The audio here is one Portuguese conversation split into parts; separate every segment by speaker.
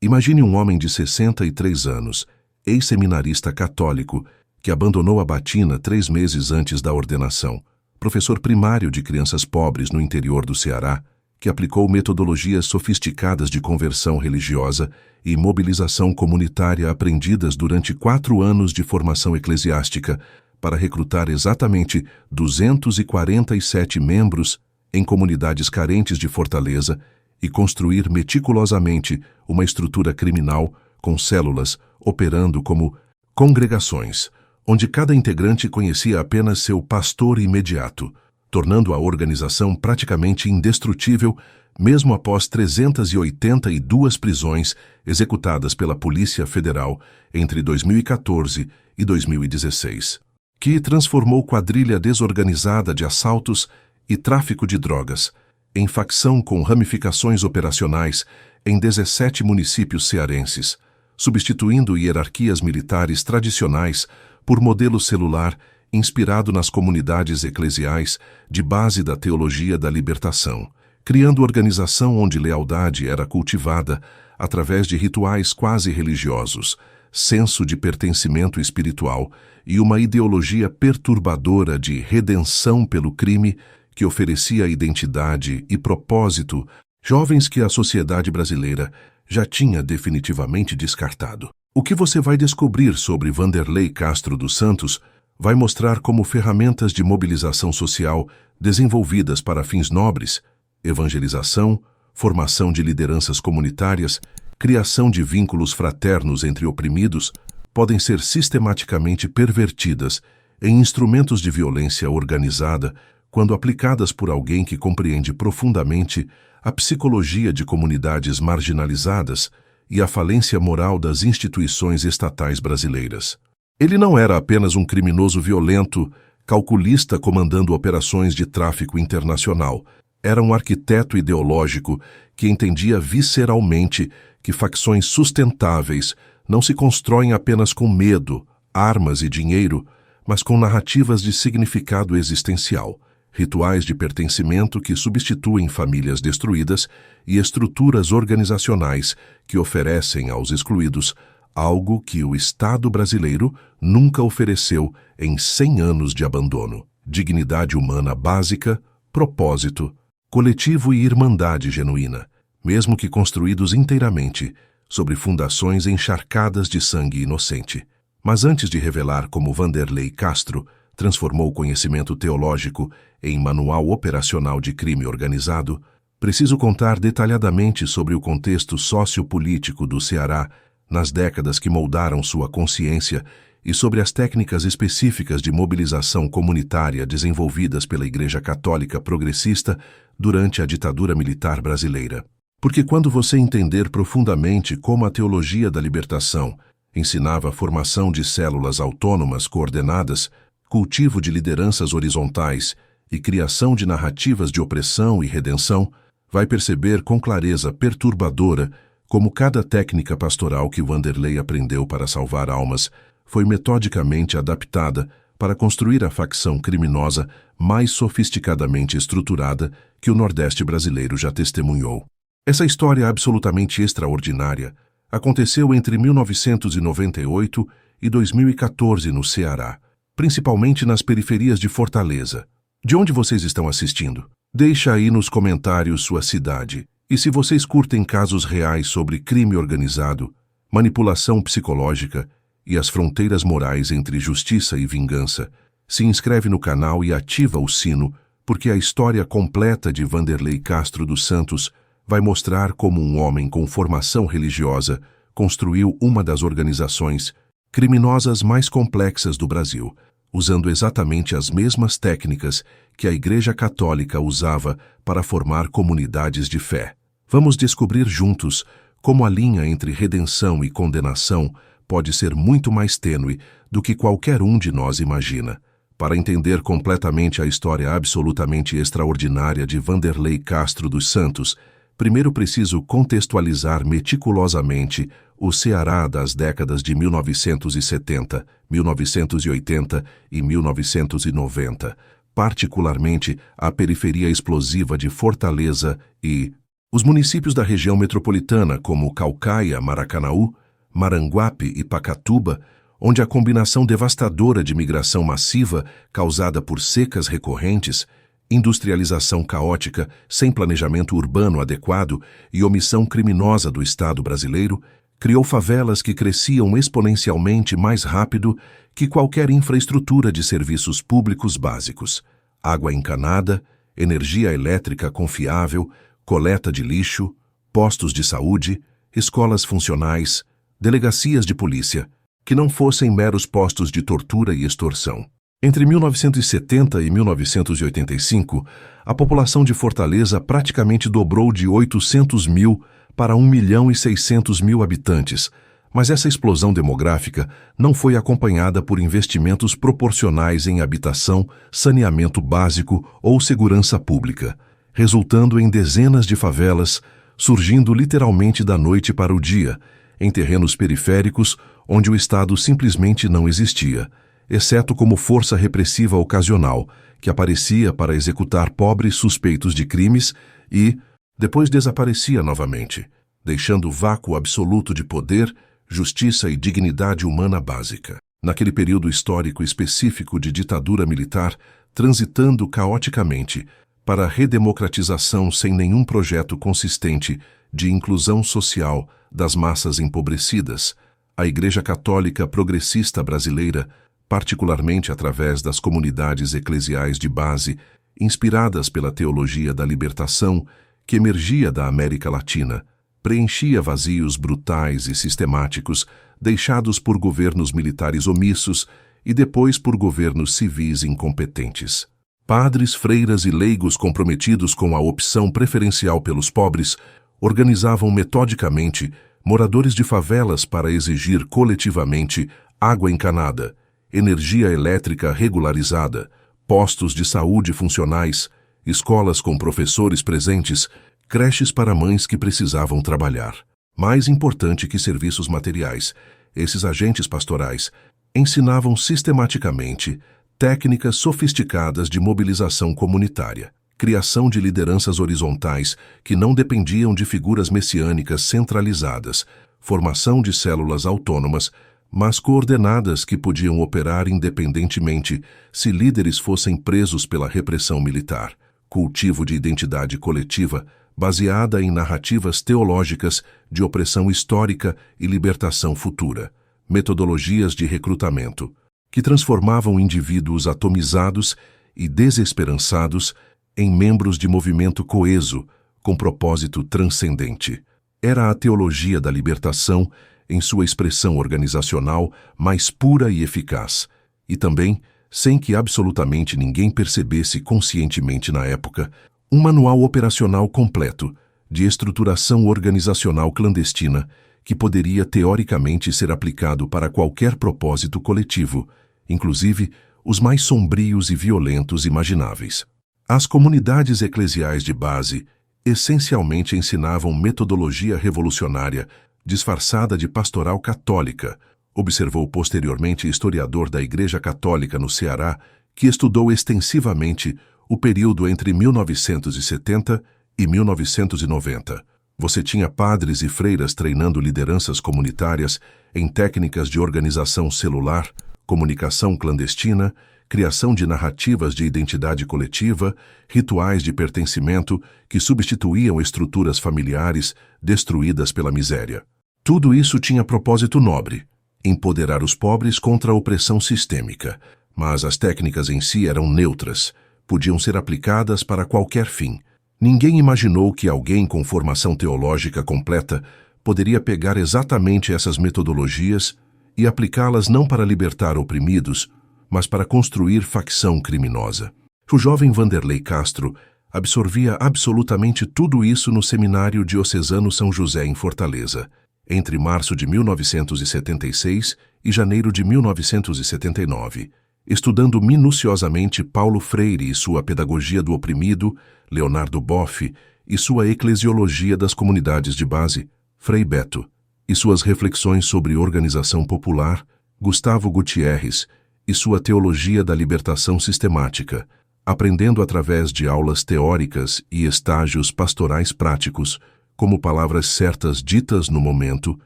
Speaker 1: Imagine um homem de 63 anos, ex-seminarista católico, que abandonou a batina 3 meses antes da ordenação, professor primário de crianças pobres no interior do Ceará, que aplicou metodologias sofisticadas de conversão religiosa e mobilização comunitária aprendidas durante 4 anos de formação eclesiástica para recrutar exatamente 247 membros em comunidades carentes de Fortaleza e construir meticulosamente uma estrutura criminal com células operando como congregações, onde cada integrante conhecia apenas seu pastor imediato, tornando a organização praticamente indestrutível mesmo após 382 prisões executadas pela Polícia Federal entre 2014 e 2016, que transformou quadrilha desorganizada de assaltos e tráfico de drogas em facção com ramificações operacionais em 17 municípios cearenses, substituindo hierarquias militares tradicionais por modelo celular inspirado nas comunidades eclesiais de base da teologia da libertação, criando organização onde lealdade era cultivada através de rituais quase religiosos, senso de pertencimento espiritual e uma ideologia perturbadora de redenção pelo crime que oferecia identidade e propósito, jovens que a sociedade brasileira já tinha definitivamente descartado. O que você vai descobrir sobre Vanderlei Castro dos Santos vai mostrar como ferramentas de mobilização social desenvolvidas para fins nobres, evangelização, formação de lideranças comunitárias, criação de vínculos fraternos entre oprimidos, podem ser sistematicamente pervertidas em instrumentos de violência organizada quando aplicadas por alguém que compreende profundamente a psicologia de comunidades marginalizadas e a falência moral das instituições estatais brasileiras. Ele não era apenas um criminoso violento, calculista comandando operações de tráfico internacional. Era um arquiteto ideológico que entendia visceralmente que facções sustentáveis não se constroem apenas com medo, armas e dinheiro, mas com narrativas de significado existencial, rituais de pertencimento que substituem famílias destruídas e estruturas organizacionais que oferecem aos excluídos algo que o Estado brasileiro nunca ofereceu em 100 anos de abandono: dignidade humana básica, propósito, coletivo e irmandade genuína, mesmo que construídos inteiramente sobre fundações encharcadas de sangue inocente. Mas antes de revelar como Vanderlei Castro transformou o conhecimento teológico em manual operacional de crime organizado, preciso contar detalhadamente sobre o contexto sociopolítico do Ceará nas décadas que moldaram sua consciência e sobre as técnicas específicas de mobilização comunitária desenvolvidas pela Igreja Católica Progressista durante a ditadura militar brasileira. Porque quando você entender profundamente como a teologia da libertação ensinava a formação de células autônomas coordenadas, cultivo de lideranças horizontais e criação de narrativas de opressão e redenção, vai perceber com clareza perturbadora como cada técnica pastoral que Vanderlei aprendeu para salvar almas foi metodicamente adaptada para construir a facção criminosa mais sofisticadamente estruturada que o Nordeste brasileiro já testemunhou. Essa história absolutamente extraordinária aconteceu entre 1998 e 2014 no Ceará, principalmente nas periferias de Fortaleza. De onde vocês estão assistindo? Deixa aí nos comentários sua cidade. E se vocês curtem casos reais sobre crime organizado, manipulação psicológica e as fronteiras morais entre justiça e vingança, se inscreve no canal e ativa o sino, porque a história completa de Vanderlei Castro dos Santos vai mostrar como um homem com formação religiosa construiu uma das organizações criminosas mais complexas do Brasil, usando exatamente as mesmas técnicas que a Igreja Católica usava para formar comunidades de fé. Vamos descobrir juntos como a linha entre redenção e condenação pode ser muito mais tênue do que qualquer um de nós imagina. Para entender completamente a história absolutamente extraordinária de Vanderlei Castro dos Santos, primeiro preciso contextualizar meticulosamente o Ceará das décadas de 1970, 1980 e 1990, particularmente a periferia explosiva de Fortaleza e Os municípios da região metropolitana, como Caucaia, Maracanaú, Maranguape e Pacatuba, onde a combinação devastadora de migração massiva causada por secas recorrentes, industrialização caótica, sem planejamento urbano adequado e omissão criminosa do Estado brasileiro, criou favelas que cresciam exponencialmente mais rápido que qualquer infraestrutura de serviços públicos básicos: água encanada, energia elétrica confiável, coleta de lixo, postos de saúde, escolas funcionais, delegacias de polícia, que não fossem meros postos de tortura e extorsão. Entre 1970 e 1985, a população de Fortaleza praticamente dobrou de 800 mil para 1.600.000 habitantes, mas essa explosão demográfica não foi acompanhada por investimentos proporcionais em habitação, saneamento básico ou segurança pública, resultando em dezenas de favelas surgindo literalmente da noite para o dia, em terrenos periféricos onde o Estado simplesmente não existia, exceto como força repressiva ocasional, que aparecia para executar pobres suspeitos de crimes e, depois desaparecia novamente, deixando vácuo absoluto de poder, justiça e dignidade humana básica. Naquele período histórico específico de ditadura militar, transitando caoticamente para a redemocratização sem nenhum projeto consistente de inclusão social das massas empobrecidas, a Igreja Católica Progressista Brasileira, particularmente através das comunidades eclesiais de base, inspiradas pela teologia da libertação, que emergia da América Latina, preenchia vazios brutais e sistemáticos deixados por governos militares omissos e depois por governos civis incompetentes. Padres, freiras e leigos comprometidos com a opção preferencial pelos pobres organizavam metodicamente moradores de favelas para exigir coletivamente água encanada, energia elétrica regularizada, postos de saúde funcionais, escolas com professores presentes, creches para mães que precisavam trabalhar. Mais importante que serviços materiais, esses agentes pastorais ensinavam sistematicamente técnicas sofisticadas de mobilização comunitária, criação de lideranças horizontais que não dependiam de figuras messiânicas centralizadas, formação de células autônomas, mas coordenadas que podiam operar independentemente se líderes fossem presos pela repressão militar, cultivo de identidade coletiva baseada em narrativas teológicas de opressão histórica e libertação futura, metodologias de recrutamento, que transformavam indivíduos atomizados e desesperançados em membros de movimento coeso, com propósito transcendente. Era a teologia da libertação em sua expressão organizacional mais pura e eficaz, e também, sem que absolutamente ninguém percebesse conscientemente na época, um manual operacional completo de estruturação organizacional clandestina que poderia teoricamente ser aplicado para qualquer propósito coletivo, inclusive os mais sombrios e violentos imagináveis. As comunidades eclesiais de base essencialmente ensinavam metodologia revolucionária disfarçada de pastoral católica, observou posteriormente historiador da Igreja Católica no Ceará, que estudou extensivamente o período entre 1970 e 1990. Você tinha padres e freiras treinando lideranças comunitárias em técnicas de organização celular, comunicação clandestina, criação de narrativas de identidade coletiva, rituais de pertencimento que substituíam estruturas familiares destruídas pela miséria. Tudo isso tinha propósito nobre: empoderar os pobres contra a opressão sistêmica, mas as técnicas em si eram neutras, podiam ser aplicadas para qualquer fim. Ninguém imaginou que alguém com formação teológica completa poderia pegar exatamente essas metodologias e aplicá-las não para libertar oprimidos, mas para construir facção criminosa. O jovem Vanderlei Castro absorvia absolutamente tudo isso no Seminário Diocesano São José em Fortaleza, entre março de 1976 e janeiro de 1979, estudando minuciosamente Paulo Freire e sua Pedagogia do Oprimido, Leonardo Boff e sua Eclesiologia das Comunidades de Base, Frei Beto, e suas reflexões sobre organização popular, Gustavo Gutierrez, e sua Teologia da Libertação Sistemática, aprendendo através de aulas teóricas e estágios pastorais práticos, como palavras certas ditas no momento,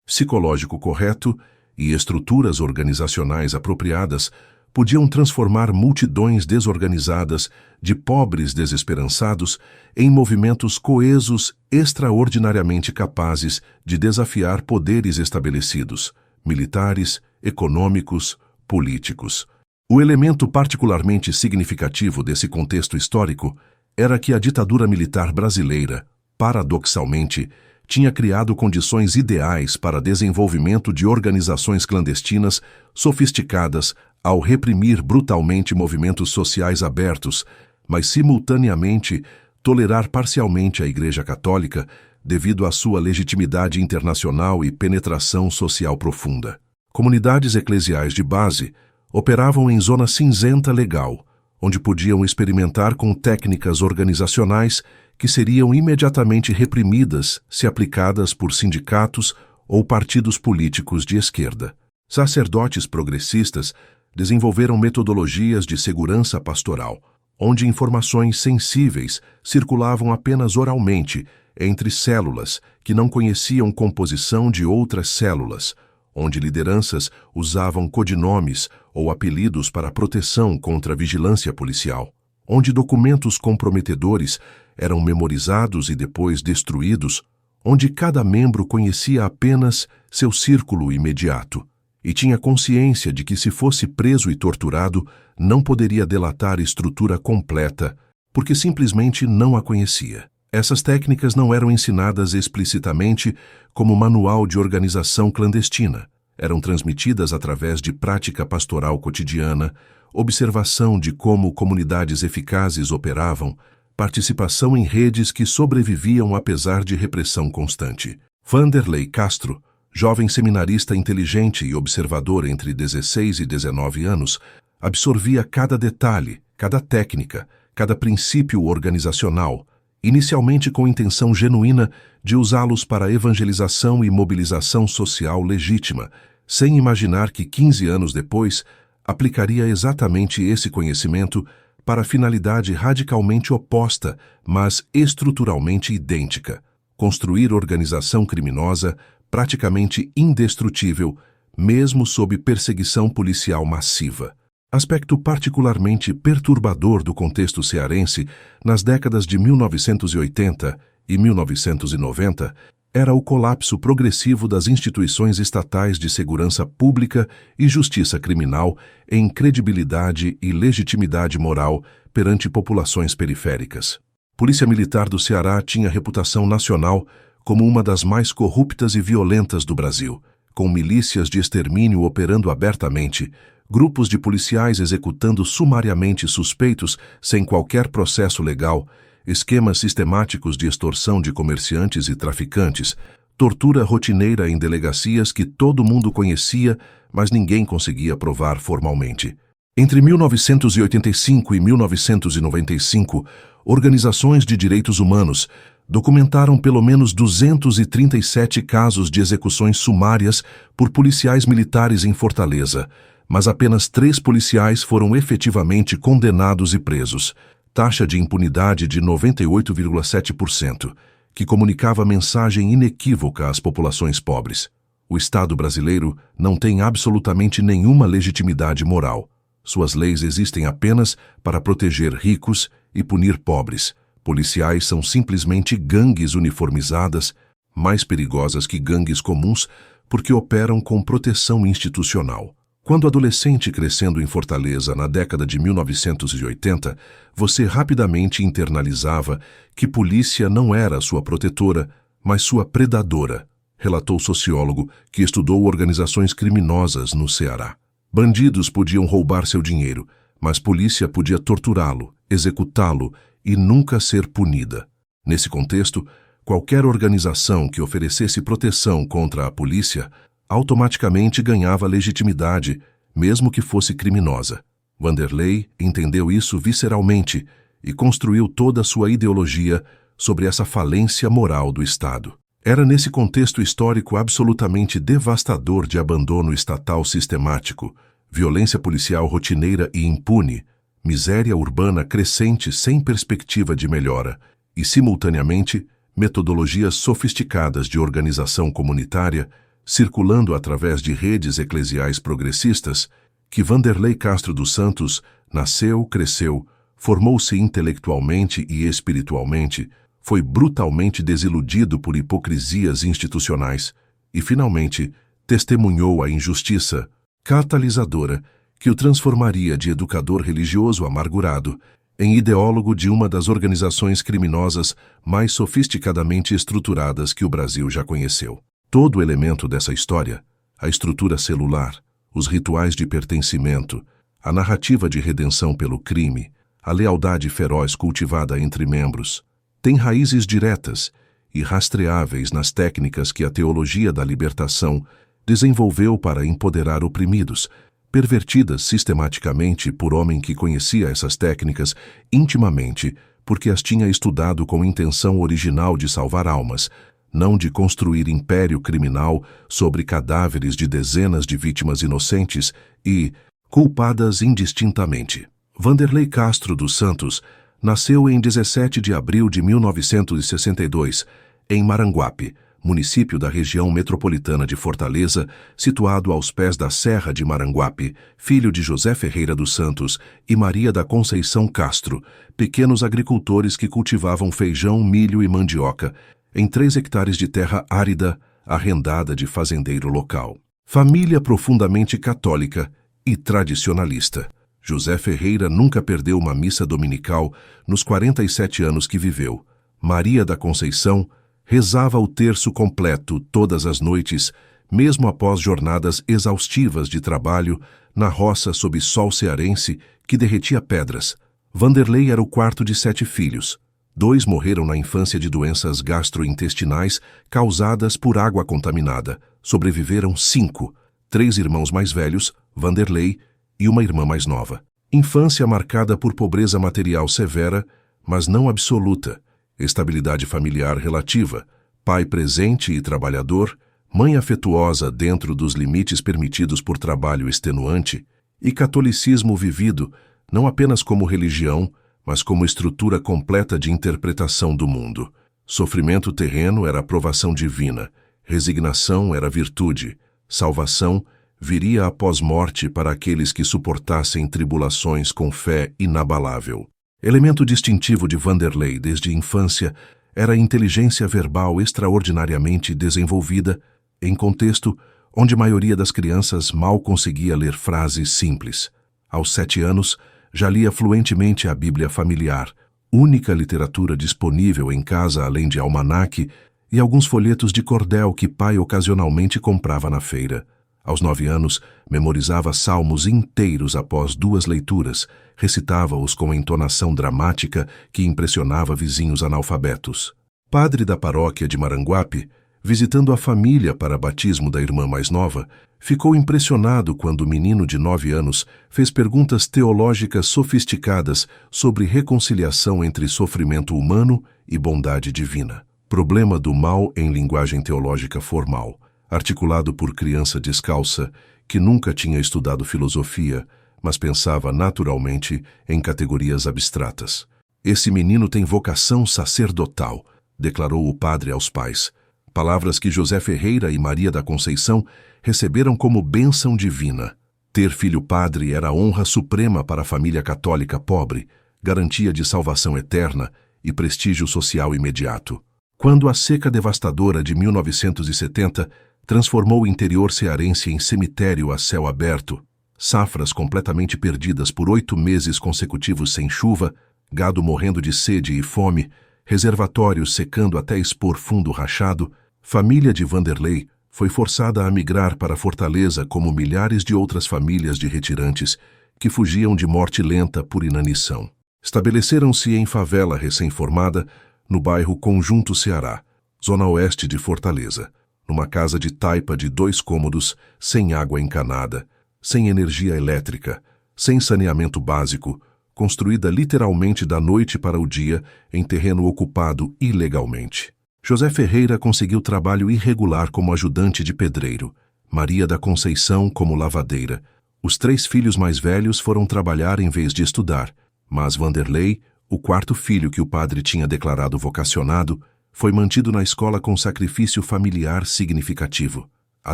Speaker 1: psicológico correto e estruturas organizacionais apropriadas, podiam transformar multidões desorganizadas, de pobres desesperançados, em movimentos coesos extraordinariamente capazes de desafiar poderes estabelecidos, militares, econômicos, políticos. O elemento particularmente significativo desse contexto histórico era que a ditadura militar brasileira, paradoxalmente, tinha criado condições ideais para desenvolvimento de organizações clandestinas sofisticadas ao reprimir brutalmente movimentos sociais abertos, mas simultaneamente tolerar parcialmente a Igreja Católica devido à sua legitimidade internacional e penetração social profunda. Comunidades eclesiais de base operavam em zona cinzenta legal, onde podiam experimentar com técnicas organizacionais que seriam imediatamente reprimidas se aplicadas por sindicatos ou partidos políticos de esquerda. Sacerdotes progressistas desenvolveram metodologias de segurança pastoral, onde informações sensíveis circulavam apenas oralmente entre células que não conheciam composição de outras células, onde lideranças usavam codinomes ou apelidos para proteção contra a vigilância policial, onde documentos comprometedores eram memorizados e depois destruídos, onde cada membro conhecia apenas seu círculo imediato e tinha consciência de que, se fosse preso e torturado, não poderia delatar estrutura completa, porque simplesmente não a conhecia. Essas técnicas não eram ensinadas explicitamente como manual de organização clandestina. Eram transmitidas através de prática pastoral cotidiana, observação de como comunidades eficazes operavam, participação em redes que sobreviviam apesar de repressão constante. Vanderlei Castro, jovem seminarista inteligente e observador entre 16 e 19 anos, absorvia cada detalhe, cada técnica, cada princípio organizacional, inicialmente com intenção genuína de usá-los para evangelização e mobilização social legítima, sem imaginar que 15 anos depois aplicaria exatamente esse conhecimento para a finalidade radicalmente oposta, mas estruturalmente idêntica: construir organização criminosa praticamente indestrutível, mesmo sob perseguição policial massiva. Aspecto particularmente perturbador do contexto cearense nas décadas de 1980 e 1990 era o colapso progressivo das instituições estatais de segurança pública e justiça criminal em credibilidade e legitimidade moral perante populações periféricas. Polícia Militar do Ceará tinha reputação nacional como uma das mais corruptas e violentas do Brasil, com milícias de extermínio operando abertamente, grupos de policiais executando sumariamente suspeitos sem qualquer processo legal, esquemas sistemáticos de extorsão de comerciantes e traficantes, tortura rotineira em delegacias que todo mundo conhecia, mas ninguém conseguia provar formalmente. Entre 1985 e 1995, organizações de direitos humanos documentaram pelo menos 237 casos de execuções sumárias por policiais militares em Fortaleza, mas apenas 3 policiais foram efetivamente condenados e presos, taxa de impunidade de 98,7%, que comunicava mensagem inequívoca às populações pobres. O Estado brasileiro não tem absolutamente nenhuma legitimidade moral. Suas leis existem apenas para proteger ricos e punir pobres. Policiais são simplesmente gangues uniformizadas, mais perigosas que gangues comuns, porque operam com proteção institucional. Quando adolescente crescendo em Fortaleza na década de 1980, você rapidamente internalizava que polícia não era sua protetora, mas sua predadora, relatou o sociólogo que estudou organizações criminosas no Ceará. Bandidos podiam roubar seu dinheiro, mas polícia podia torturá-lo, executá-lo e nunca ser punida. Nesse contexto, qualquer organização que oferecesse proteção contra a polícia automaticamente ganhava legitimidade, mesmo que fosse criminosa. Vanderlei entendeu isso visceralmente e construiu toda a sua ideologia sobre essa falência moral do Estado. Era nesse contexto histórico absolutamente devastador de abandono estatal sistemático, violência policial rotineira e impune, miséria urbana crescente sem perspectiva de melhora e, simultaneamente, metodologias sofisticadas de organização comunitária circulando através de redes eclesiais progressistas, que Vanderlei Castro dos Santos nasceu, cresceu, formou-se intelectualmente e espiritualmente, foi brutalmente desiludido por hipocrisias institucionais e, finalmente, testemunhou a injustiça catalisadora que o transformaria de educador religioso amargurado em ideólogo de uma das organizações criminosas mais sofisticadamente estruturadas que o Brasil já conheceu. Todo elemento dessa história, a estrutura celular, os rituais de pertencimento, a narrativa de redenção pelo crime, a lealdade feroz cultivada entre membros, tem raízes diretas e rastreáveis nas técnicas que a teologia da libertação desenvolveu para empoderar oprimidos, pervertidas sistematicamente por homem que conhecia essas técnicas intimamente porque as tinha estudado com intenção original de salvar almas, não de construir império criminal sobre cadáveres de dezenas de vítimas inocentes e culpadas indistintamente. Vanderlei Castro dos Santos nasceu em 17 de abril de 1962, em Maranguape, município da região metropolitana de Fortaleza, situado aos pés da Serra de Maranguape, filho de José Ferreira dos Santos e Maria da Conceição Castro, pequenos agricultores que cultivavam feijão, milho e mandioca, em 3 hectares de terra árida, arrendada de fazendeiro local. Família profundamente católica e tradicionalista. José Ferreira nunca perdeu uma missa dominical nos 47 anos que viveu. Maria da Conceição rezava o terço completo todas as noites, mesmo após jornadas exaustivas de trabalho na roça sob sol cearense que derretia pedras. Vanderlei era o quarto de 7 filhos. 2 morreram na infância de doenças gastrointestinais causadas por água contaminada. Sobreviveram 5, 3 irmãos mais velhos, Vanderlei, e uma irmã mais nova. Infância marcada por pobreza material severa, mas não absoluta, estabilidade familiar relativa, pai presente e trabalhador, mãe afetuosa dentro dos limites permitidos por trabalho extenuante, e catolicismo vivido não apenas como religião, mas como estrutura completa de interpretação do mundo. Sofrimento terreno era aprovação divina, resignação era virtude, salvação viria após morte para aqueles que suportassem tribulações com fé inabalável. Elemento distintivo de Vanderlei desde a infância era a inteligência verbal extraordinariamente desenvolvida, em contexto onde a maioria das crianças mal conseguia ler frases simples. Aos 7 anos, já lia fluentemente a Bíblia familiar, única literatura disponível em casa além de almanaque e alguns folhetos de cordel que pai ocasionalmente comprava na feira. Aos 9 anos, memorizava salmos inteiros após 2 leituras, recitava-os com entonação dramática que impressionava vizinhos analfabetos. Padre da paróquia de Maranguape, visitando a família para batismo da irmã mais nova, ficou impressionado quando o menino de 9 anos fez perguntas teológicas sofisticadas sobre reconciliação entre sofrimento humano e bondade divina. Problema do mal em linguagem teológica formal, articulado por criança descalça que nunca tinha estudado filosofia, mas pensava naturalmente em categorias abstratas. Esse menino tem vocação sacerdotal, declarou o padre aos pais. Palavras que José Ferreira e Maria da Conceição receberam como bênção divina. Ter filho padre era honra suprema para a família católica pobre, garantia de salvação eterna e prestígio social imediato. Quando a seca devastadora de 1970 transformou o interior cearense em cemitério a céu aberto, safras completamente perdidas por 8 meses consecutivos sem chuva, gado morrendo de sede e fome, reservatórios secando até expor fundo rachado, família de Vanderlei foi forçada a migrar para Fortaleza como milhares de outras famílias de retirantes que fugiam de morte lenta por inanição. Estabeleceram-se em favela recém-formada, no bairro Conjunto Ceará, zona oeste de Fortaleza, numa casa de taipa de 2 cômodos, sem água encanada, sem energia elétrica, sem saneamento básico, construída literalmente da noite para o dia em terreno ocupado ilegalmente. José Ferreira conseguiu trabalho irregular como ajudante de pedreiro, Maria da Conceição como lavadeira, Os 3 filhos mais velhos foram trabalhar em vez de estudar, mas Vanderlei, o 4º filho que o padre tinha declarado vocacionado, foi mantido na escola com sacrifício familiar significativo. A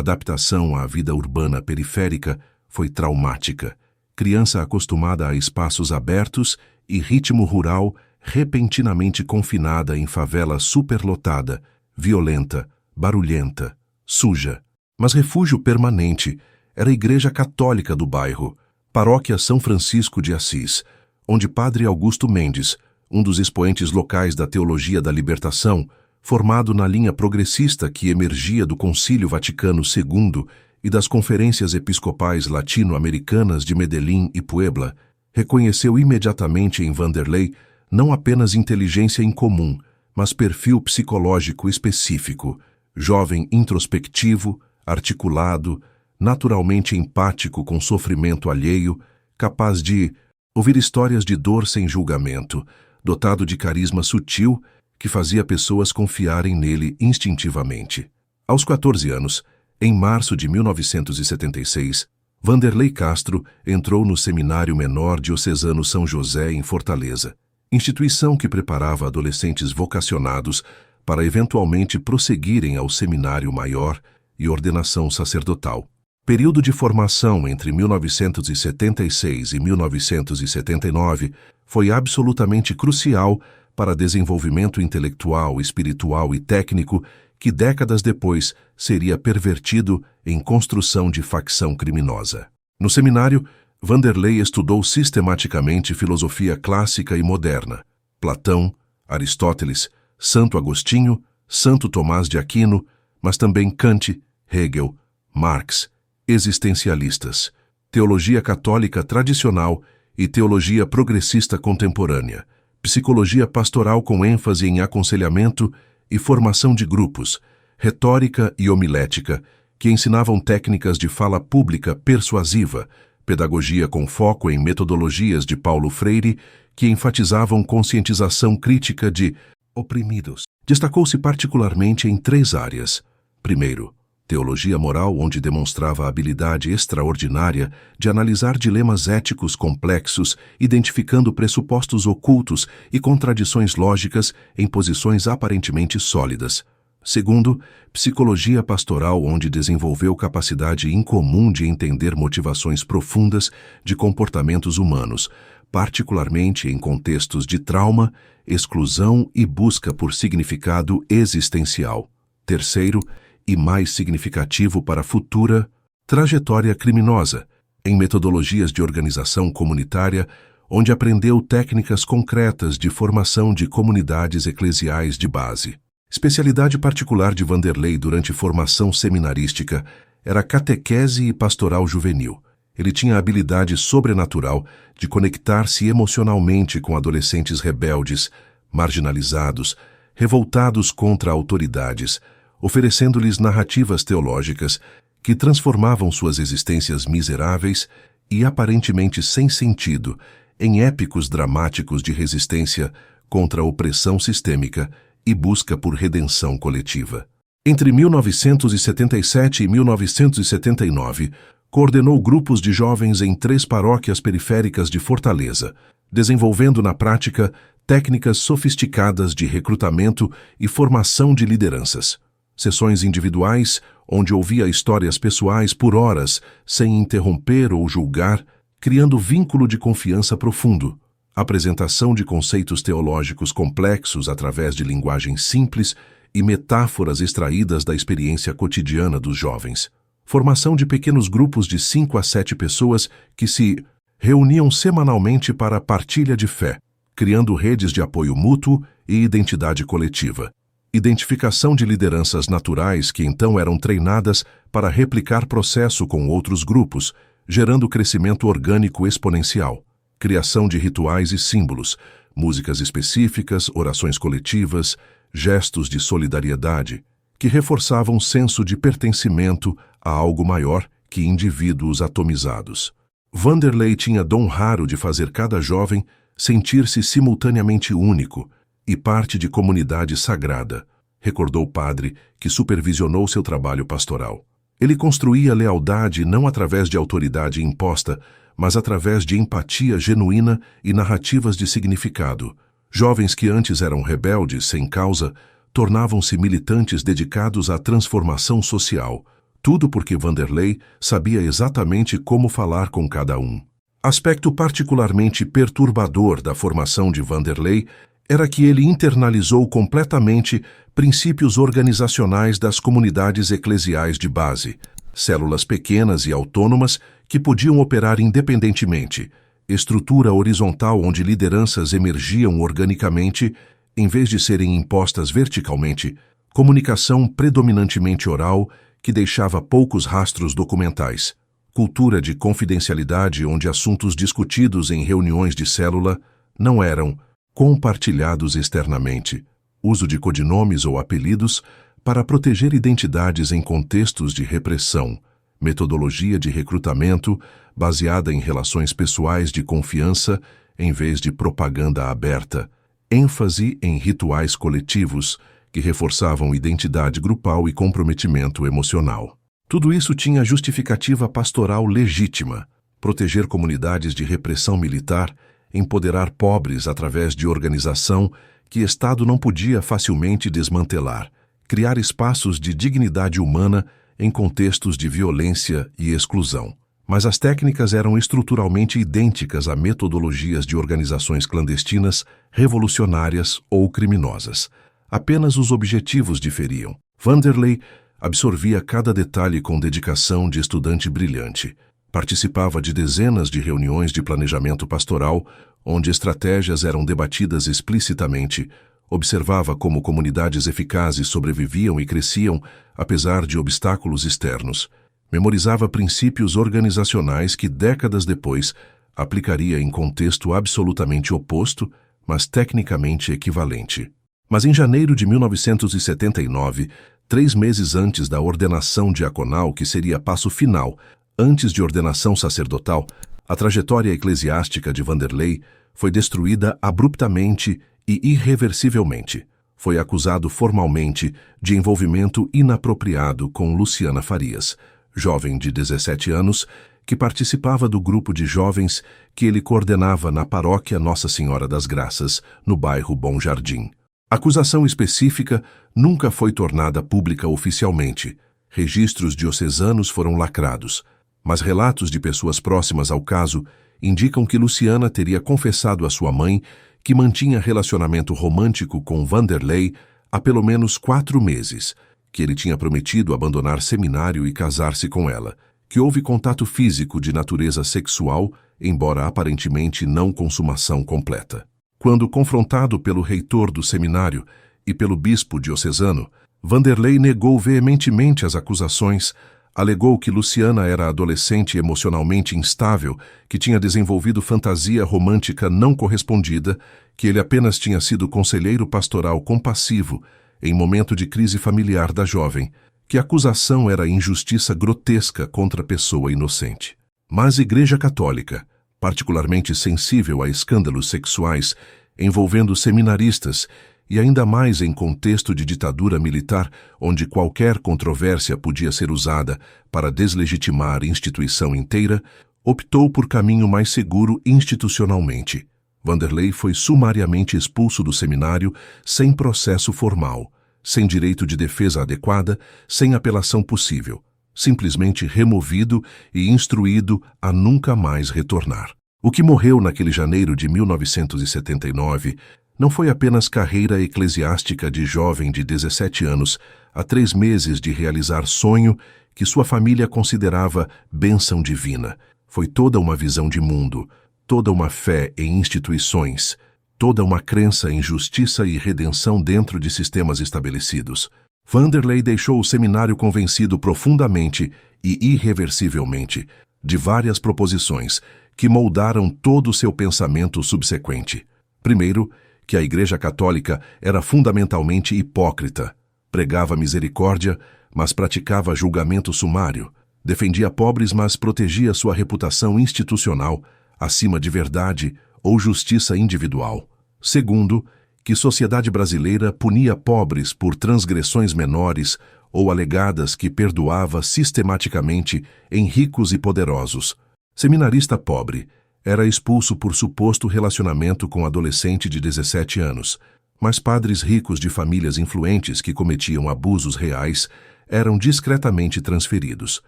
Speaker 1: adaptação à vida urbana periférica foi traumática. Criança acostumada a espaços abertos e ritmo rural repentinamente confinada em favela superlotada, violenta, barulhenta, suja. Mas refúgio permanente era a Igreja Católica do bairro, Paróquia São Francisco de Assis, onde Padre Augusto Mendes, um dos expoentes locais da teologia da libertação, formado na linha progressista que emergia do Concílio Vaticano II e das conferências episcopais latino-americanas de Medellín e Puebla, reconheceu imediatamente em Vanderlei não apenas inteligência incomum, mas perfil psicológico específico, jovem introspectivo, articulado, naturalmente empático com sofrimento alheio, capaz de ouvir histórias de dor sem julgamento, dotado de carisma sutil que fazia pessoas confiarem nele instintivamente. Aos 14 anos, em março de 1976, Vanderlei Castro entrou no Seminário Menor Diocesano São José em Fortaleza, instituição que preparava adolescentes vocacionados para eventualmente prosseguirem ao Seminário Maior e ordenação sacerdotal. Período de formação entre 1976 e 1979 foi absolutamente crucial para desenvolvimento intelectual, espiritual e técnico que décadas depois seria pervertido em construção de facção criminosa. No seminário, Vanderlei estudou sistematicamente filosofia clássica e moderna, Platão, Aristóteles, Santo Agostinho, Santo Tomás de Aquino, mas também Kant, Hegel, Marx, existencialistas, teologia católica tradicional e teologia progressista contemporânea, psicologia pastoral com ênfase em aconselhamento e formação de grupos, retórica e homilética, que ensinavam técnicas de fala pública persuasiva, pedagogia com foco em metodologias de Paulo Freire, que enfatizavam conscientização crítica de oprimidos. Destacou-se particularmente em 3 áreas. Primeiro, teologia moral, onde demonstrava a habilidade extraordinária de analisar dilemas éticos complexos, identificando pressupostos ocultos e contradições lógicas em posições aparentemente sólidas. Segundo, psicologia pastoral, onde desenvolveu capacidade incomum de entender motivações profundas de comportamentos humanos, particularmente em contextos de trauma, exclusão e busca por significado existencial. Terceiro, e mais significativo para a futura trajetória criminosa, em metodologias de organização comunitária, onde aprendeu técnicas concretas de formação de comunidades eclesiais de base. Especialidade particular de Vanderlei durante formação seminarística era catequese e pastoral juvenil. Ele tinha a habilidade sobrenatural de conectar-se emocionalmente com adolescentes rebeldes, marginalizados, revoltados contra autoridades, oferecendo-lhes narrativas teológicas que transformavam suas existências miseráveis e aparentemente sem sentido em épicos dramáticos de resistência contra a opressão sistêmica e busca por redenção coletiva. Entre 1977 e 1979, coordenou grupos de jovens em 3 paróquias periféricas de Fortaleza, desenvolvendo na prática técnicas sofisticadas de recrutamento e formação de lideranças. Sessões individuais, onde ouvia histórias pessoais por horas, sem interromper ou julgar, criando vínculo de confiança profundo. Apresentação de conceitos teológicos complexos através de linguagem simples e metáforas extraídas da experiência cotidiana dos jovens. Formação de pequenos grupos de 5 a 7 pessoas que se reuniam semanalmente para a partilha de fé, criando redes de apoio mútuo e identidade coletiva. Identificação de lideranças naturais que então eram treinadas para replicar processo com outros grupos, gerando crescimento orgânico exponencial. Criação de rituais e símbolos, músicas específicas, orações coletivas, gestos de solidariedade, que reforçavam um senso de pertencimento a algo maior que indivíduos atomizados. Vanderlei tinha dom raro de fazer cada jovem sentir-se simultaneamente único e parte de comunidade sagrada, recordou o padre que supervisionou seu trabalho pastoral. Ele construía lealdade não através de autoridade imposta, mas através de empatia genuína e narrativas de significado. Jovens que antes eram rebeldes sem causa, tornavam-se militantes dedicados à transformação social. Tudo porque Vanderlei sabia exatamente como falar com cada um. Aspecto particularmente perturbador da formação de Vanderlei era que ele internalizou completamente princípios organizacionais das comunidades eclesiais de base, células pequenas e autônomas que podiam operar independentemente, estrutura horizontal onde lideranças emergiam organicamente, em vez de serem impostas verticalmente, comunicação predominantemente oral que deixava poucos rastros documentais, cultura de confidencialidade onde assuntos discutidos em reuniões de célula não eram compartilhados externamente, uso de codinomes ou apelidos para proteger identidades em contextos de repressão, metodologia de recrutamento baseada em relações pessoais de confiança em vez de propaganda aberta, ênfase em rituais coletivos que reforçavam identidade grupal e comprometimento emocional. Tudo isso tinha justificativa pastoral legítima: proteger comunidades de repressão militar, empoderar pobres através de organização que Estado não podia facilmente desmantelar, criar espaços de dignidade humana em contextos de violência e exclusão. Mas as técnicas eram estruturalmente idênticas a metodologias de organizações clandestinas, revolucionárias ou criminosas. Apenas os objetivos diferiam. Vanderlei absorvia cada detalhe com dedicação de estudante brilhante. Participava de dezenas de reuniões de planejamento pastoral, onde estratégias eram debatidas explicitamente. Observava como comunidades eficazes sobreviviam e cresciam, apesar de obstáculos externos. Memorizava princípios organizacionais que, décadas depois, aplicaria em contexto absolutamente oposto, mas tecnicamente equivalente. Mas em janeiro de 1979, 3 meses antes da ordenação diaconal, que seria passo final, antes de ordenação sacerdotal, a trajetória eclesiástica de Vanderlei foi destruída abruptamente e irreversivelmente. Foi acusado formalmente de envolvimento inapropriado com Luciana Farias, jovem de 17 anos, que participava do grupo de jovens que ele coordenava na paróquia Nossa Senhora das Graças, no bairro Bom Jardim. A acusação específica nunca foi tornada pública oficialmente. Registros diocesanos foram lacrados, mas relatos de pessoas próximas ao caso indicam que Luciana teria confessado à sua mãe que mantinha relacionamento romântico com Vanderlei há pelo menos 4 meses, que ele tinha prometido abandonar seminário e casar-se com ela, que houve contato físico de natureza sexual, embora aparentemente não consumação completa. Quando confrontado pelo reitor do seminário e pelo bispo diocesano, Vanderlei negou veementemente as acusações, alegou que Luciana era adolescente emocionalmente instável, que tinha desenvolvido fantasia romântica não correspondida, que ele apenas tinha sido conselheiro pastoral compassivo em momento de crise familiar da jovem, que a acusação era injustiça grotesca contra pessoa inocente. Mas a Igreja Católica, particularmente sensível a escândalos sexuais envolvendo seminaristas e ainda mais em contexto de ditadura militar, onde qualquer controvérsia podia ser usada para deslegitimar a instituição inteira, optou por caminho mais seguro institucionalmente. Vanderlei foi sumariamente expulso do seminário sem processo formal, sem direito de defesa adequada, sem apelação possível, simplesmente removido e instruído a nunca mais retornar. O que morreu naquele janeiro de 1979 não foi apenas carreira eclesiástica de jovem de 17 anos, a 3 meses de realizar sonho que sua família considerava bênção divina. Foi toda uma visão de mundo, toda uma fé em instituições, toda uma crença em justiça e redenção dentro de sistemas estabelecidos. Vanderlei deixou o seminário convencido profundamente e irreversivelmente de várias proposições que moldaram todo o seu pensamento subsequente. Primeiro, que a Igreja Católica era fundamentalmente hipócrita, pregava misericórdia, mas praticava julgamento sumário, defendia pobres, mas protegia sua reputação institucional acima de verdade ou justiça individual. Segundo, que sociedade brasileira punia pobres por transgressões menores ou alegadas que perdoava sistematicamente em ricos e poderosos. Seminarista pobre, era expulso por suposto relacionamento com adolescente de 17 anos, mas padres ricos de famílias influentes que cometiam abusos reais eram discretamente transferidos.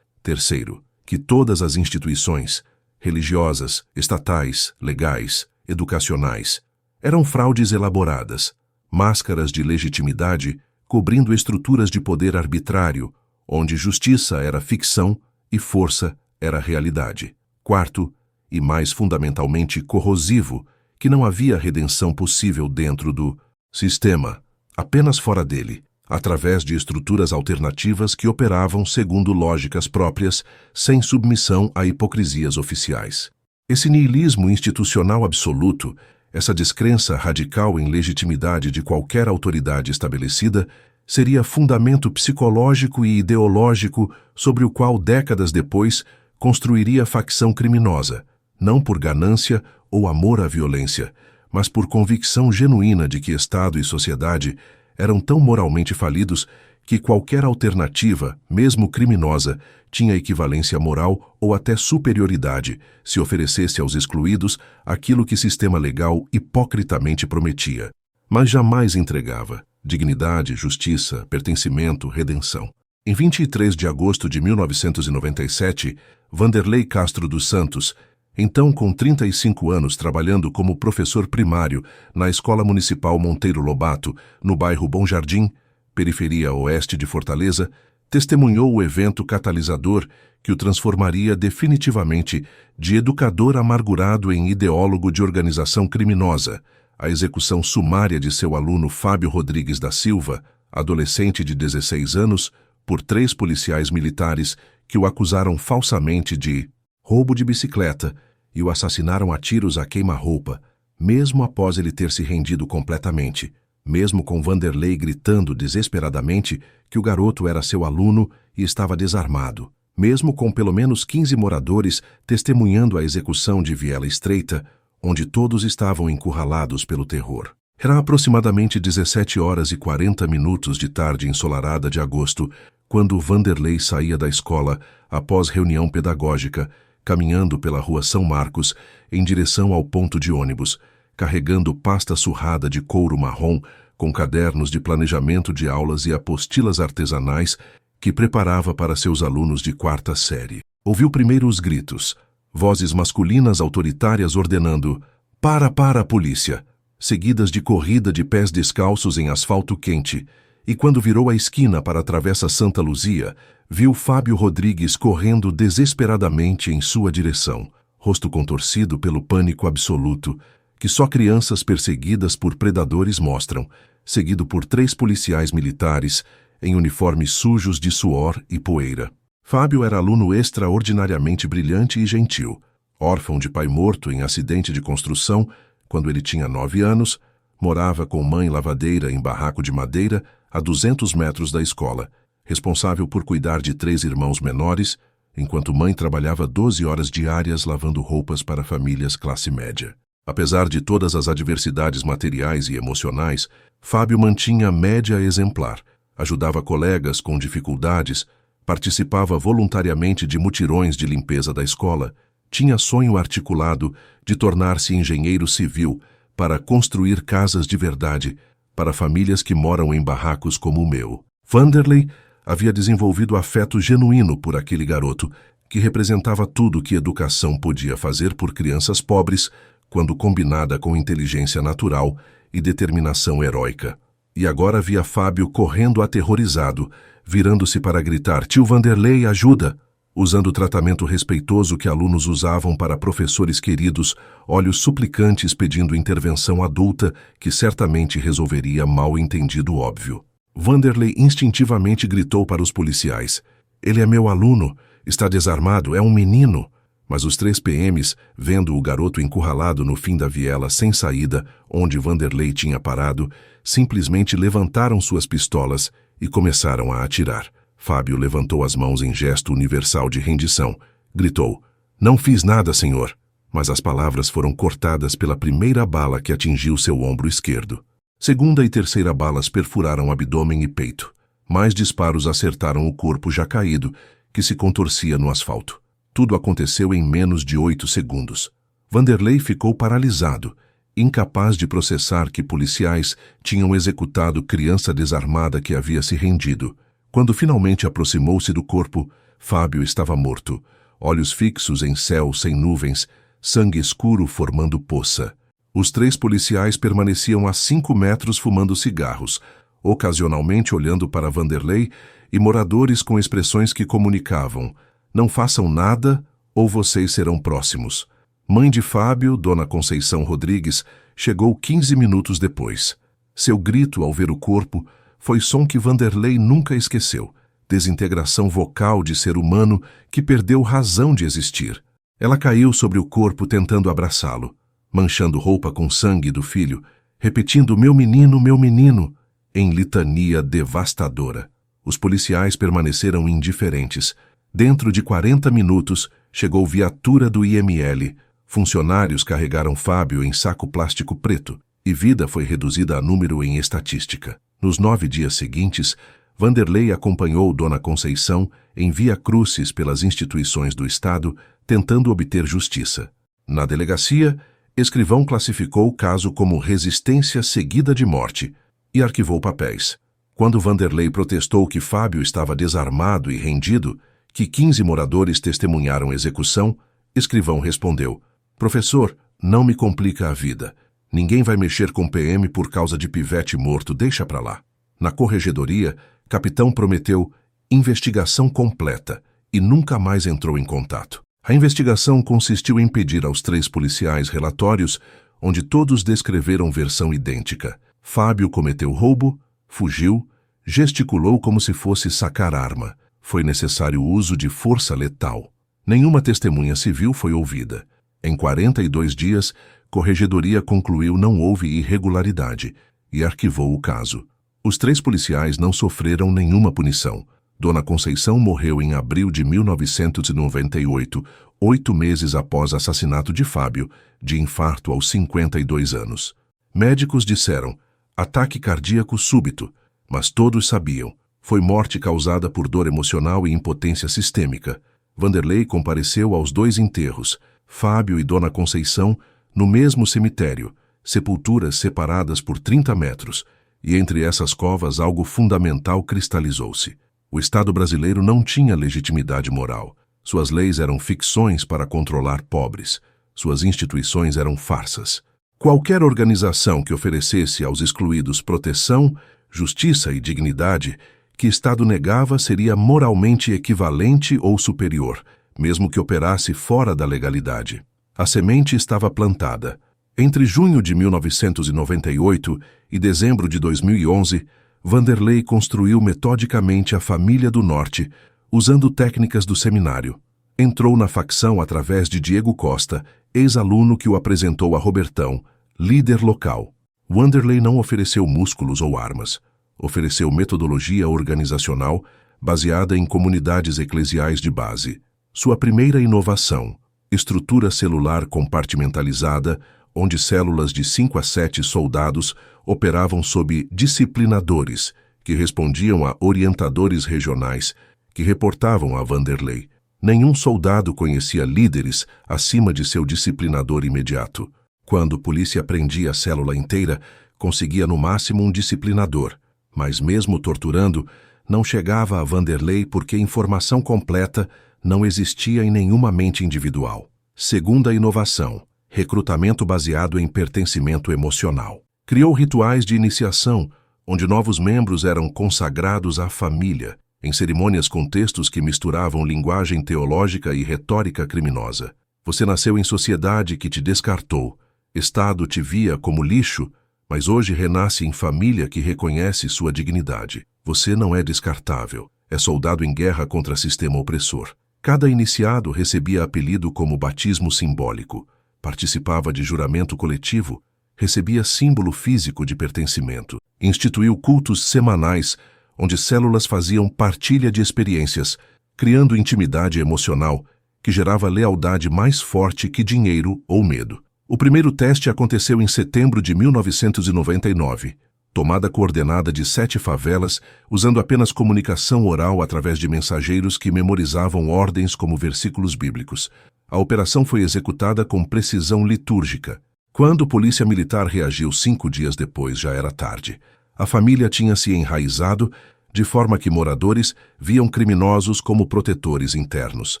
Speaker 1: Terceiro, que todas as instituições, religiosas, estatais, legais, educacionais, eram fraudes elaboradas, máscaras de legitimidade cobrindo estruturas de poder arbitrário, onde justiça era ficção e força era realidade. Quarto, e mais fundamentalmente corrosivo, que não havia redenção possível dentro do sistema, apenas fora dele, através de estruturas alternativas que operavam segundo lógicas próprias, sem submissão a hipocrisias oficiais. Esse niilismo institucional absoluto, essa descrença radical em legitimidade de qualquer autoridade estabelecida, seria fundamento psicológico e ideológico sobre o qual décadas depois construiria facção criminosa, não por ganância ou amor à violência, mas por convicção genuína de que Estado e sociedade eram tão moralmente falidos que qualquer alternativa, mesmo criminosa, tinha equivalência moral ou até superioridade se oferecesse aos excluídos aquilo que o sistema legal hipocritamente prometia, mas jamais entregava: dignidade, justiça, pertencimento, redenção. Em 23 de agosto de 1997, Vanderlei Castro dos Santos, então com 35 anos trabalhando como professor primário na Escola Municipal Monteiro Lobato, no bairro Bom Jardim, periferia oeste de Fortaleza, testemunhou o evento catalisador que o transformaria definitivamente de educador amargurado em ideólogo de organização criminosa, a execução sumária de seu aluno Fábio Rodrigues da Silva, adolescente de 16 anos, por 3 policiais militares que o acusaram falsamente de roubo de bicicleta e o assassinaram a tiros a queima-roupa, mesmo após ele ter se rendido completamente, mesmo com Vanderlei gritando desesperadamente que o garoto era seu aluno e estava desarmado, mesmo com pelo menos 15 moradores testemunhando a execução de viela estreita, onde todos estavam encurralados pelo terror. Era aproximadamente 17h40 de tarde ensolarada de agosto, quando Vanderlei saía da escola após reunião pedagógica, caminhando pela rua São Marcos em direção ao ponto de ônibus, carregando pasta surrada de couro marrom com cadernos de planejamento de aulas e apostilas artesanais que preparava para seus alunos de 4ª série. Ouviu primeiro os gritos, vozes masculinas autoritárias ordenando para, polícia!", seguidas de corrida de pés descalços em asfalto quente, e quando virou a esquina para a Travessa Santa Luzia, viu Fábio Rodrigues correndo desesperadamente em sua direção, rosto contorcido pelo pânico absoluto, que só crianças perseguidas por predadores mostram, seguido por 3 policiais militares em uniformes sujos de suor e poeira. Fábio era aluno extraordinariamente brilhante e gentil, órfão de pai morto em acidente de construção quando ele tinha 9 anos, morava com mãe lavadeira em barraco de madeira a 200 metros da escola, responsável por cuidar de 3 irmãos menores, enquanto mãe trabalhava 12 horas diárias lavando roupas para famílias classe média. Apesar de todas as adversidades materiais e emocionais, Fábio mantinha média exemplar, ajudava colegas com dificuldades, participava voluntariamente de mutirões de limpeza da escola, tinha sonho articulado de tornar-se engenheiro civil para construir casas de verdade para famílias que moram em barracos como o meu. Vanderlei havia desenvolvido afeto genuíno por aquele garoto, que representava tudo que educação podia fazer por crianças pobres, quando combinada com inteligência natural e determinação heróica. E agora via Fábio correndo aterrorizado, virando-se para gritar: "Tio Vanderlei, ajuda!", usando o tratamento respeitoso que alunos usavam para professores queridos, olhos suplicantes pedindo intervenção adulta que certamente resolveria mal-entendido óbvio. Vanderlei instintivamente gritou para os policiais: "Ele é meu aluno, está desarmado, é um menino." Mas os 3 PMs, vendo o garoto encurralado no fim da viela sem saída, onde Vanderlei tinha parado, simplesmente levantaram suas pistolas e começaram a atirar. Fábio levantou as mãos em gesto universal de rendição. Gritou: "Não fiz nada, senhor." Mas as palavras foram cortadas pela primeira bala que atingiu seu ombro esquerdo. Segunda e terceira balas perfuraram abdômen e peito, Mais disparos acertaram o corpo já caído, que se contorcia no asfalto. Tudo aconteceu em menos de 8 segundos. Vanderlei ficou paralisado, incapaz de processar que policiais tinham executado criança desarmada que havia se rendido. Quando finalmente aproximou-se do corpo, Fábio estava morto, olhos fixos em céu sem nuvens, sangue escuro formando poça. Os 3 policiais permaneciam a 5 metros fumando cigarros, ocasionalmente olhando para Vanderlei e moradores com expressões que comunicavam: não façam nada ou vocês serão próximos. Mãe de Fábio, Dona Conceição Rodrigues, chegou 15 minutos depois. Seu grito ao ver o corpo foi som que Vanderlei nunca esqueceu, desintegração vocal de ser humano que perdeu razão de existir. Ela caiu sobre o corpo tentando abraçá-lo, manchando roupa com sangue do filho, repetindo meu menino, em litania devastadora. Os policiais permaneceram indiferentes. Dentro de 40 minutos, chegou viatura do IML. Funcionários carregaram Fábio em saco plástico preto, e vida foi reduzida a número em estatística. Nos 9 dias seguintes, Vanderlei acompanhou Dona Conceição em via crucis pelas instituições do Estado, tentando obter justiça. Na delegacia, escrivão classificou o caso como resistência seguida de morte e arquivou papéis. Quando Vanderlei protestou que Fábio estava desarmado e rendido, que 15 moradores testemunharam a execução, escrivão respondeu: professor, não me complica a vida. Ninguém vai mexer com PM por causa de pivete morto, deixa pra lá. Na corregedoria, capitão prometeu investigação completa e nunca mais entrou em contato. A investigação consistiu em pedir aos 3 policiais relatórios, onde todos descreveram versão idêntica. Fábio cometeu roubo, fugiu, gesticulou como se fosse sacar arma. Foi necessário o uso de força letal. Nenhuma testemunha civil foi ouvida. Em 42 dias, Corregedoria concluiu não houve irregularidade e arquivou o caso. Os 3 policiais não sofreram nenhuma punição. Dona Conceição morreu em abril de 1998, 8 meses após assassinato de Fábio, de infarto aos 52 anos. Médicos disseram: ataque cardíaco súbito, mas todos sabiam. Foi morte causada por dor emocional e impotência sistêmica. Vanderlei compareceu aos 2 enterros, Fábio e Dona Conceição, no mesmo cemitério, sepulturas separadas por 30 metros, e entre essas covas algo fundamental cristalizou-se. O Estado brasileiro não tinha legitimidade moral. Suas leis eram ficções para controlar pobres. Suas instituições eram farsas. Qualquer organização que oferecesse aos excluídos proteção, justiça e dignidade que Estado negava seria moralmente equivalente ou superior, mesmo que operasse fora da legalidade. A semente estava plantada. Entre junho de 1998 e dezembro de 2011, Vanderlei construiu metodicamente a família do Norte, usando técnicas do seminário. Entrou na facção através de Diego Costa, ex-aluno que o apresentou a Robertão, líder local. Vanderlei não ofereceu músculos ou armas. Ofereceu metodologia organizacional baseada em comunidades eclesiais de base. Sua primeira inovação: estrutura celular compartimentalizada, onde células de 5 a 7 soldados operavam sob disciplinadores, que respondiam a orientadores regionais, que reportavam a Vanderlei. Nenhum soldado conhecia líderes acima de seu disciplinador imediato. Quando a polícia prendia a célula inteira, conseguia no máximo um disciplinador, mas mesmo torturando, não chegava a Vanderlei porque informação completa não existia em nenhuma mente individual. Segunda inovação: recrutamento baseado em pertencimento emocional. Criou rituais de iniciação, onde novos membros eram consagrados à família, em cerimônias com textos que misturavam linguagem teológica e retórica criminosa. Você nasceu em sociedade que te descartou. Estado te via como lixo, mas hoje renasce em família que reconhece sua dignidade. Você não é descartável. É soldado em guerra contra sistema opressor. Cada iniciado recebia apelido como batismo simbólico. Participava de juramento coletivo, recebia símbolo físico de pertencimento. Instituiu cultos semanais, onde células faziam partilha de experiências, criando intimidade emocional que gerava lealdade mais forte que dinheiro ou medo. O primeiro teste aconteceu em setembro de 1999. tomada coordenada de 7 favelas, usando apenas comunicação oral através de mensageiros que memorizavam ordens como versículos bíblicos. A operação foi executada com precisão litúrgica. Quando a polícia militar reagiu 5 dias depois, já era tarde. A família tinha se enraizado, de forma que moradores viam criminosos como protetores internos.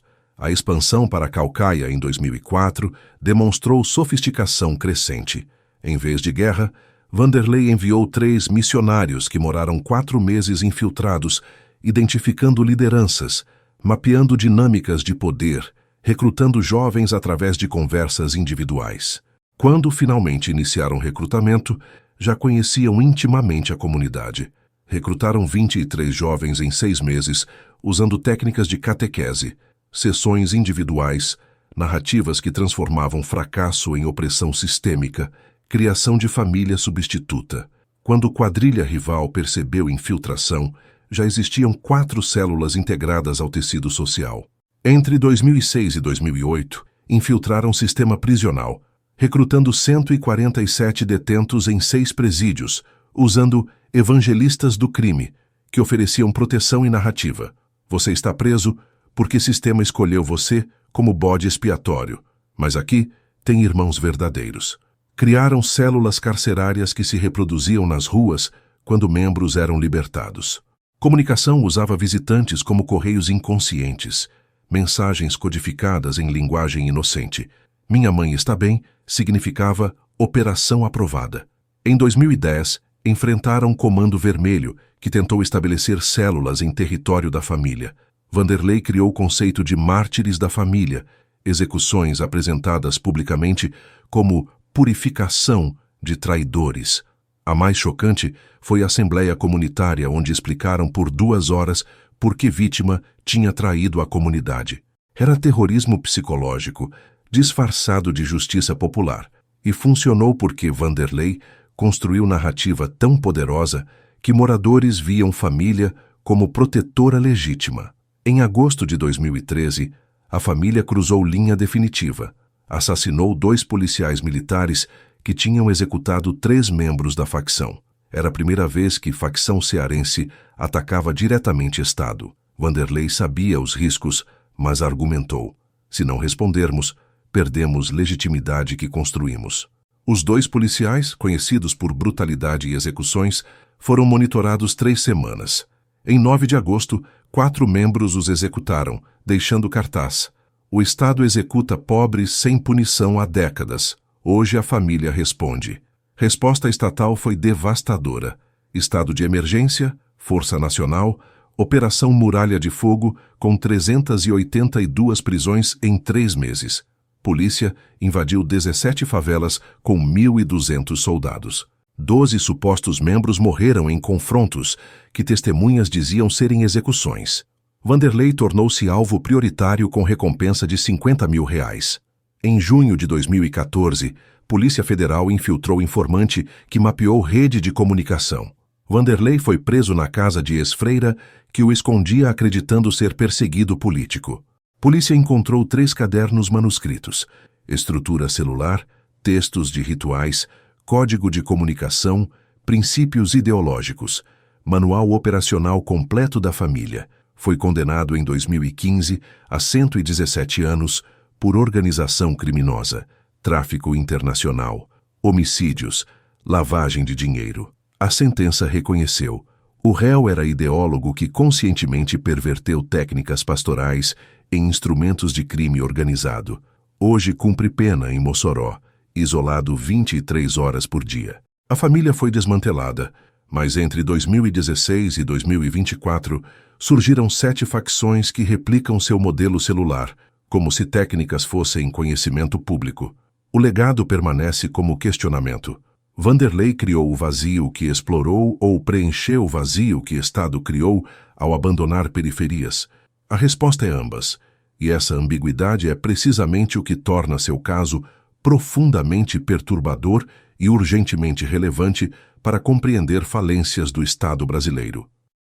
Speaker 1: A expansão para Caucaia em 2004 demonstrou sofisticação crescente. Em vez de guerra, Vanderlei enviou 3 missionários que moraram 4 meses infiltrados, identificando lideranças, mapeando dinâmicas de poder, recrutando jovens através de conversas individuais. Quando finalmente iniciaram o recrutamento, já conheciam intimamente a comunidade. Recrutaram 23 jovens em 6 meses, usando técnicas de catequese, sessões individuais, narrativas que transformavam fracasso em opressão sistêmica, criação de família substituta. Quando a quadrilha rival percebeu infiltração, já existiam 4 células integradas ao tecido social. Entre 2006 e 2008, infiltraram o sistema prisional, recrutando 147 detentos em 6 presídios, usando evangelistas do crime, que ofereciam proteção e narrativa. Você está preso porque o sistema escolheu você como bode expiatório, mas aqui tem irmãos verdadeiros. Criaram células carcerárias que se reproduziam nas ruas quando membros eram libertados. Comunicação usava visitantes como correios inconscientes, mensagens codificadas em linguagem inocente. Minha mãe está bem significava operação aprovada. Em 2010, enfrentaram o Comando Vermelho, que tentou estabelecer células em território da família. Vanderlei criou o conceito de mártires da família, execuções apresentadas publicamente como purificação de traidores. A mais chocante foi a assembleia comunitária, onde explicaram por 2 horas por que vítima tinha traído a comunidade. Era terrorismo psicológico, disfarçado de justiça popular, e funcionou porque Vanderlei construiu narrativa tão poderosa que moradores viam família como protetora legítima. Em agosto de 2013, a família cruzou linha definitiva. Assassinou 2 policiais militares que tinham executado 3 membros da facção. Era a primeira vez que facção cearense atacava diretamente Estado. Vanderlei sabia os riscos, mas argumentou: se não respondermos, perdemos legitimidade que construímos. Os 2 policiais, conhecidos por brutalidade e execuções, foram monitorados 3 semanas. Em 9 de agosto, 4 membros os executaram, deixando cartaz: o Estado executa pobres sem punição há décadas. Hoje a família responde. Resposta estatal foi devastadora. Estado de emergência, Força Nacional, Operação Muralha de Fogo, com 382 prisões em 3 meses. Polícia invadiu 17 favelas com 1.200 soldados. 12 supostos membros morreram em confrontos que testemunhas diziam serem execuções. Vanderlei tornou-se alvo prioritário com recompensa de R$50 mil. Em junho de 2014, Polícia Federal infiltrou informante que mapeou rede de comunicação. Vanderlei foi preso na casa de ex-freira que o escondia acreditando ser perseguido político. Polícia encontrou 3 cadernos manuscritos, estrutura celular, textos de rituais, código de comunicação, princípios ideológicos, manual operacional completo da família. Foi condenado em 2015 a 117 anos por organização criminosa, tráfico internacional, homicídios, lavagem de dinheiro. A sentença reconheceu: o réu era ideólogo que conscientemente perverteu técnicas pastorais em instrumentos de crime organizado. Hoje cumpre pena em Mossoró, isolado 23 horas por dia. A família foi desmantelada, mas entre 2016 e 2024 surgiram 7 facções que replicam seu modelo celular, como se técnicas fossem conhecimento público. O legado permanece como questionamento. Vanderlei criou o vazio que explorou ou preencheu o vazio que Estado criou ao abandonar periferias? A resposta é ambas, e essa ambiguidade é precisamente o que torna seu caso profundamente perturbador e urgentemente relevante para compreender falências do Estado brasileiro.